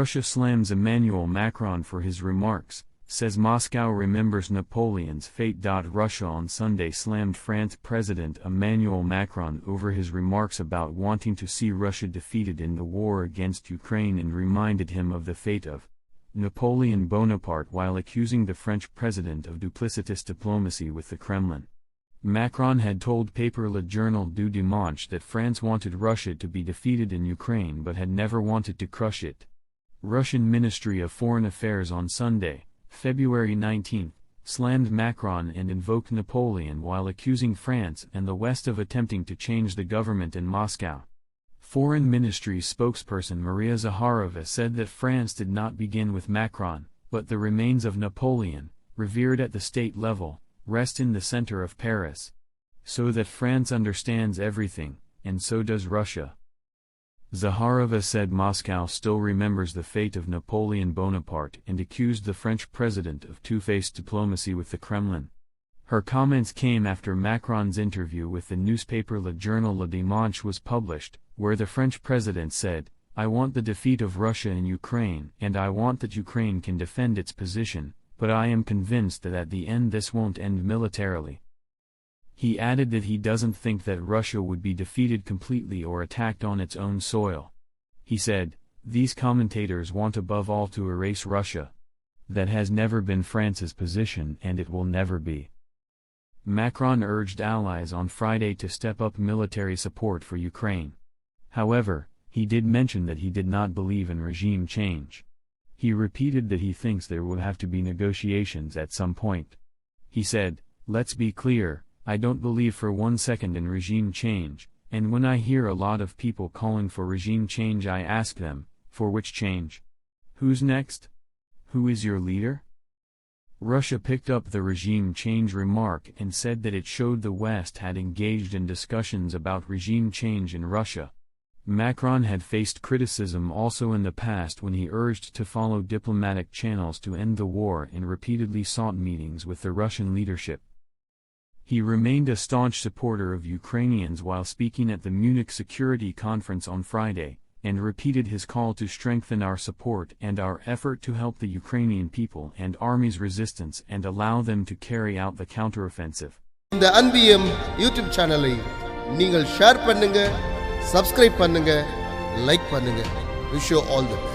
Russia slams Emmanuel Macron for his remarks, says Moscow remembers Napoleon's fate. Russia on Sunday slammed France President Emmanuel Macron over his remarks about wanting to see Russia defeated in the war against Ukraine and reminded him of the fate of Napoleon Bonaparte while accusing the French president of duplicitous diplomacy with the Kremlin. Macron had told paper Le Journal du Dimanche that France wanted Russia to be defeated in Ukraine but had never wanted to crush it. Russian Ministry of Foreign Affairs on Sunday, February 19, slammed Macron and invoked Napoleon while accusing France and the West of attempting to change the government in Moscow. Foreign Ministry spokesperson Maria Zakharova said that France did not begin with Macron, but the remains of Napoleon, revered at the state level, rest in the center of Paris. So that France understands everything, and so does Russia. Zakharova said Moscow still remembers the fate of Napoleon Bonaparte and accused the French president of two-faced diplomacy with the Kremlin. Her comments came after Macron's interview with the newspaper Le Journal Le Dimanche was published, where the French president said, "I want the defeat of Russia in Ukraine and I want that Ukraine can defend its position, but I am convinced that at the end this won't end militarily." He added that he doesn't think that Russia would be defeated completely or attacked on its own soil. He said, "These commentators want above all to erase Russia. That has never been France's position and it will never be." Macron urged allies on Friday to step up military support for Ukraine. However, he did mention that he did not believe in regime change. He repeated that he thinks there will have to be negotiations at some point. He said, "Let's be clear, I don't believe for 1 second in regime change, and when I hear a lot of people calling for regime change I ask them, for which change? Who's next? Who is your leader?" Russia picked up the regime change remark and said that it showed the West had engaged in discussions about regime change in Russia. Macron had faced criticism also in the past when he urged to follow diplomatic channels to end the war and repeatedly sought meetings with the Russian leadership. He remained a staunch supporter of Ukrainians while speaking at the Munich Security Conference on Friday, and repeated his call to strengthen our support and our effort to help the Ukrainian people and army's resistance and allow them to carry out the counteroffensive. இந்த NTN YouTube சேனலை நீங்கள் share பண்ணுங்க, subscribe பண்ணுங்க, like பண்ணுங்க. Wish you all the best.